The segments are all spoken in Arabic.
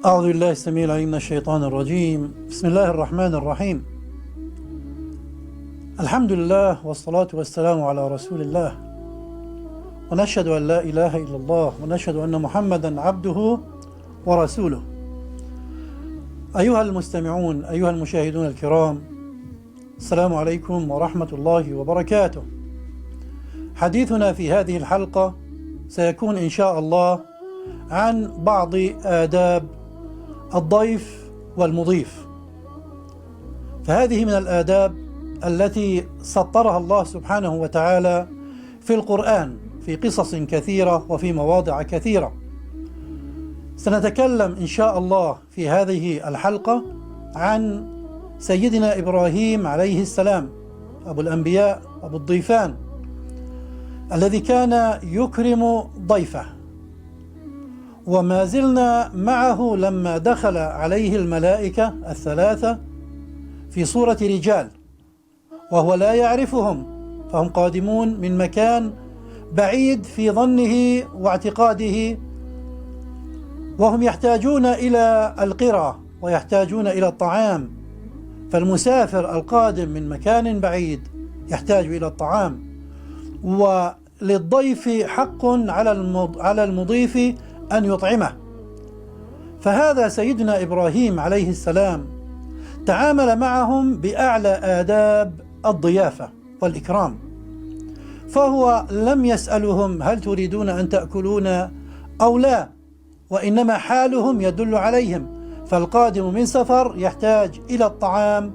أعوذ بالله السميع العليم من الشيطان الرجيم. بسم الله الرحمن الرحيم. الحمد لله والصلاة والسلام على رسول الله، ونشهد أن لا إله إلا الله، ونشهد أن محمدا عبده ورسوله. أيها المستمعون، أيها المشاهدون الكرام، السلام عليكم ورحمة الله وبركاته. حديثنا في هذه الحلقة سيكون إن شاء الله عن بعض آداب الضيف والمضيف. فهذه من الآداب التي سطرها الله سبحانه وتعالى في القرآن في قصص كثيرة وفي مواضع كثيرة. سنتكلم إن شاء الله في هذه الحلقة عن سيدنا إبراهيم عليه السلام، أبو الأنبياء، أبو الضيفان، الذي كان يكرم ضيفه. وما زلنا معه لما دخل عليه الملائكة الثلاثة في صورة رجال وهو لا يعرفهم، فهم قادمون من مكان بعيد في ظنه واعتقاده، وهم يحتاجون إلى القرى ويحتاجون إلى الطعام. فالمسافر القادم من مكان بعيد يحتاج إلى الطعام، وللضيف حق على المضيف أن يطعمه. فهذا سيدنا إبراهيم عليه السلام تعامل معهم بأعلى آداب الضيافة والإكرام، فهو لم يسألهم هل تريدون أن تأكلون أو لا، وإنما حالهم يدل عليهم. فالقادم من سفر يحتاج إلى الطعام،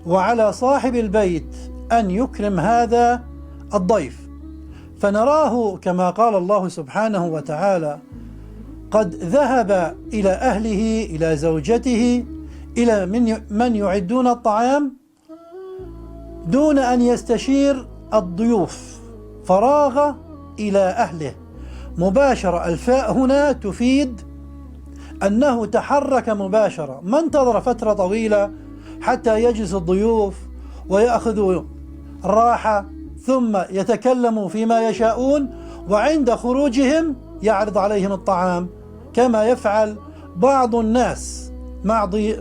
وعلى صاحب البيت أن يكرم هذا الضيف. فنراه كما قال الله سبحانه وتعالى قد ذهب إلى أهله، إلى زوجته، إلى من يعدون الطعام دون أن يستشير الضيوف، فراغ إلى أهله مباشرة. الفاء هنا تفيد أنه تحرك مباشرة، ما انتظر فترة طويلة حتى يجلس الضيوف ويأخذوا الراحة ثم يتكلموا فيما يشاءون، وعند خروجهم يعرض عليهم الطعام كما يفعل بعض الناس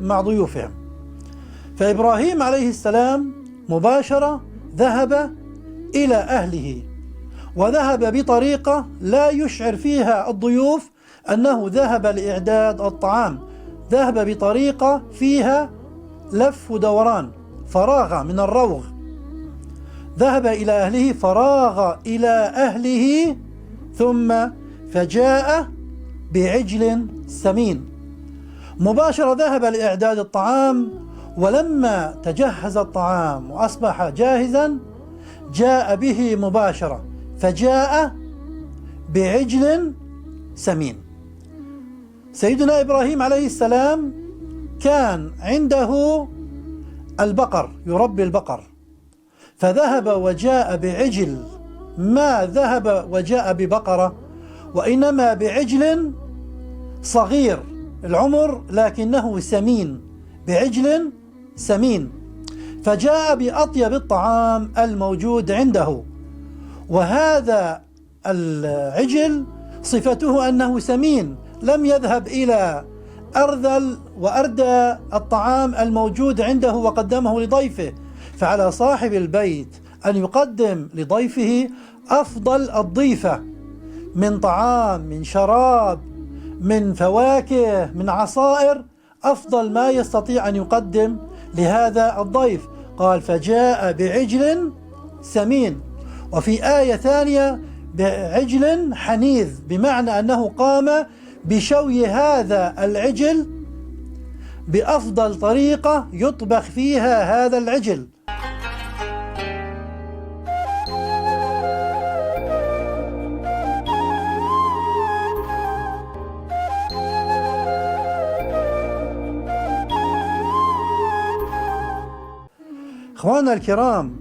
مع ضيوفهم. فإبراهيم عليه السلام مباشرة ذهب إلى أهله، وذهب بطريقة لا يشعر فيها الضيوف أنه ذهب لإعداد الطعام، ذهب بطريقة فيها لف ودوران، فراغ من الروغ. ذهب إلى أهله، فراغ إلى أهله، ثم فجاء بعجل سمين. مباشرة ذهب لإعداد الطعام، ولما تجهز الطعام وأصبح جاهزا جاء به مباشرة، فجاء بعجل سمين. سيدنا إبراهيم عليه السلام كان عنده البقر، يربي البقر، فذهب وجاء بعجل، ما ذهب وجاء ببقرة، وإنما بعجل صغير العمر لكنه سمين، بعجل سمين. فجاء بأطيب الطعام الموجود عنده. وهذا العجل صفته أنه سمين، لم يذهب إلى أرذل وأردى الطعام الموجود عنده وقدمه لضيفه. فعلى صاحب البيت أن يقدم لضيفه أفضل الضيفة من طعام، من شراب، من فواكه، من عصائر، أفضل ما يستطيع أن يقدم لهذا الضيف. قال فجاء بعجل سمين. وفي آية ثانية بعجل حنيذ، بمعنى أنه قام بشوي هذا العجل بأفضل طريقة يطبخ فيها هذا العجل. إخواننا الكرام،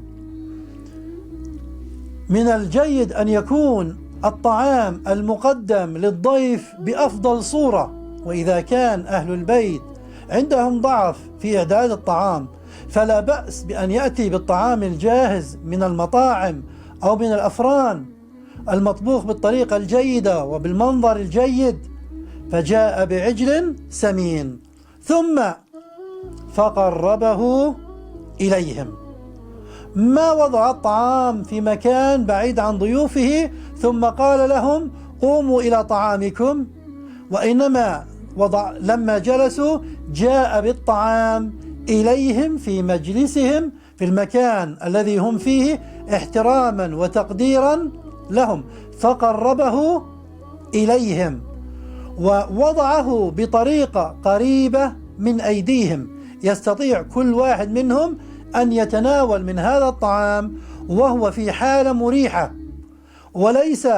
من الجيد أن يكون الطعام المقدم للضيف بأفضل صورة. وإذا كان أهل البيت عندهم ضعف في إعداد الطعام فلا بأس بأن يأتي بالطعام الجاهز من المطاعم أو من الأفران المطبوخ بالطريقة الجيدة وبالمنظر الجيد، فجاء بعجل سمين ثم فقربه إليهم. ما وضع الطعام في مكان بعيد عن ضيوفه ثم قال لهم قوموا إلى طعامكم، وإنما لما جلسوا جاء بالطعام إليهم في مجلسهم في المكان الذي هم فيه احتراما وتقديرا لهم، فقربه إليهم ووضعه بطريقة قريبة من أيديهم، يستطيع كل واحد منهم أن يتناول من هذا الطعام وهو في حالة مريحة، وليس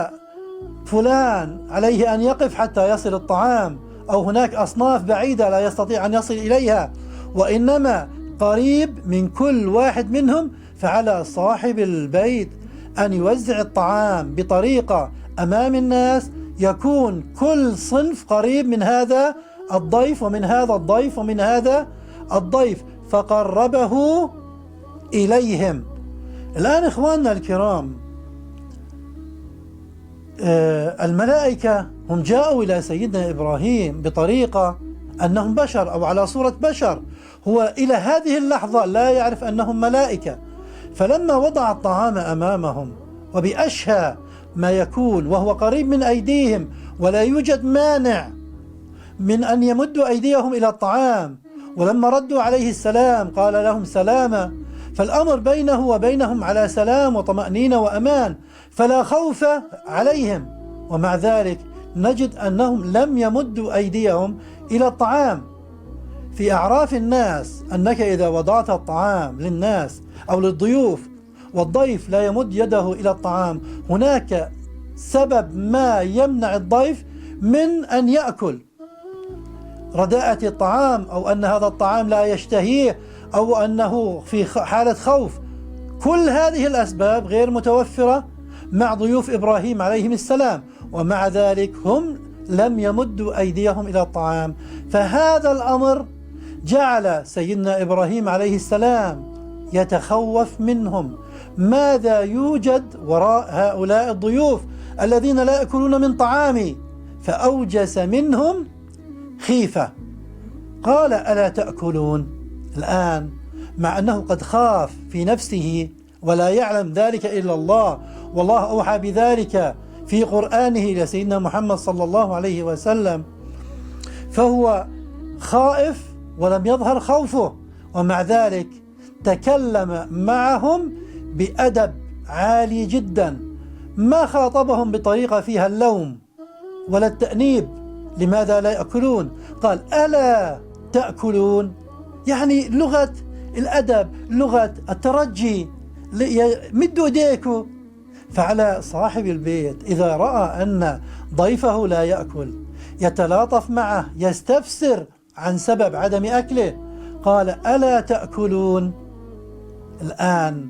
فلان عليه أن يقف حتى يصل الطعام، أو هناك أصناف بعيدة لا يستطيع أن يصل إليها، وإنما قريب من كل واحد منهم. فعلى صاحب البيت أن يوزع الطعام بطريقة أمام الناس يكون كل صنف قريب من هذا الضيف ومن هذا الضيف ومن هذا الضيف، فقربه إليهم. الآن إخواننا الكرام، الملائكة هم جاءوا إلى سيدنا إبراهيم بطريقة أنهم بشر أو على صورة بشر، هو إلى هذه اللحظة لا يعرف أنهم ملائكة. فلما وضع الطعام أمامهم وبأشهى ما يكون وهو قريب من أيديهم ولا يوجد مانع من أن يمدوا أيديهم إلى الطعام، ولما ردوا عليه السلام قال لهم سلاما، فالأمر بينه وبينهم على سلام وطمأنينة وأمان، فلا خوف عليهم. ومع ذلك نجد أنهم لم يمدوا أيديهم إلى الطعام. في أعراف الناس أنك إذا وضعت الطعام للناس أو للضيوف والضيف لا يمد يده إلى الطعام، هناك سبب ما يمنع الضيف من أن يأكل، رداءة الطعام أو أن هذا الطعام لا يشتهيه أو أنه في حالة خوف. كل هذه الأسباب غير متوفرة مع ضيوف إبراهيم عليهم السلام، ومع ذلك هم لم يمدوا أيديهم إلى الطعام. فهذا الأمر جعل سيدنا إبراهيم عليه السلام يتخوف منهم، ماذا يوجد وراء هؤلاء الضيوف الذين لا يأكلون من طعامي، فأوجس منهم خيفة. قال ألا تأكلون؟ الآن مع أنه قد خاف في نفسه ولا يعلم ذلك إلا الله، والله أوحى بذلك في قرآنه لسيدنا محمد صلى الله عليه وسلم، فهو خائف ولم يظهر خوفه، ومع ذلك تكلم معهم بأدب عالي جدا، ما خاطبهم بطريقة فيها اللوم ولا التأنيب لماذا لا يأكلون. قال ألا تأكلون، يعني لغة الأدب، لغة الترجي، مدوا ايديكم. فعلى صاحب البيت إذا رأى أن ضيفه لا يأكل يتلاطف معه، يستفسر عن سبب عدم أكله. قال ألا تأكلون؟ الآن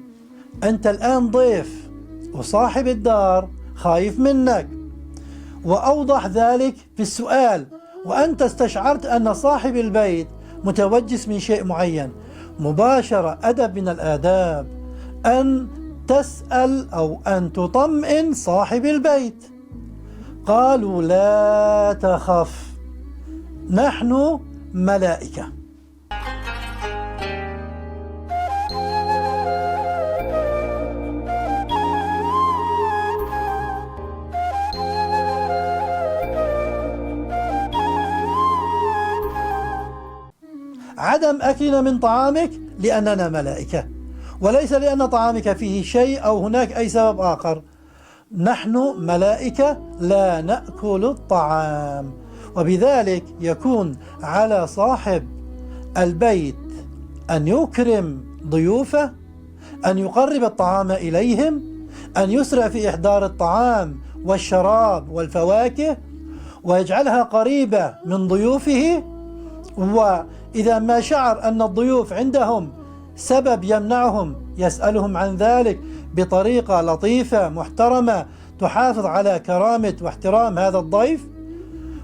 أنت الآن ضيف وصاحب الدار خايف منك، وأوضح ذلك في السؤال، وأنت استشعرت أن صاحب البيت متوجس من شيء معين. مباشرة أدب من الآداب أن تسأل أو أن تطمئن صاحب البيت. قالوا لا تخف نحن ملائكة. عدم أكلنا من طعامك لأننا ملائكة، وليس لأن طعامك فيه شيء أو هناك أي سبب آخر. نحن ملائكة لا نأكل الطعام، وبذلك يكون على صاحب البيت أن يكرم ضيوفه، أن يقرب الطعام إليهم، أن يسرع في إحضار الطعام والشراب والفواكه ويجعلها قريبة من ضيوفه. وإذا ما شعر أن الضيوف عندهم سبب يمنعهم يسألهم عن ذلك بطريقة لطيفة محترمة تحافظ على كرامة واحترام هذا الضيف،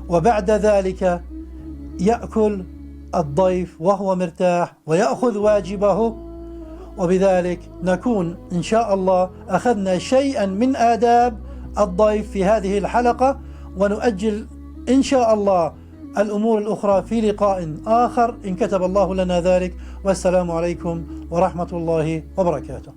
وبعد ذلك يأكل الضيف وهو مرتاح ويأخذ واجبه. وبذلك نكون إن شاء الله أخذنا شيئا من آداب الضيف في هذه الحلقة، ونؤجل إن شاء الله الأمور الأخرى في لقاء آخر إن كتب الله لنا ذلك. والسلام عليكم ورحمة الله وبركاته.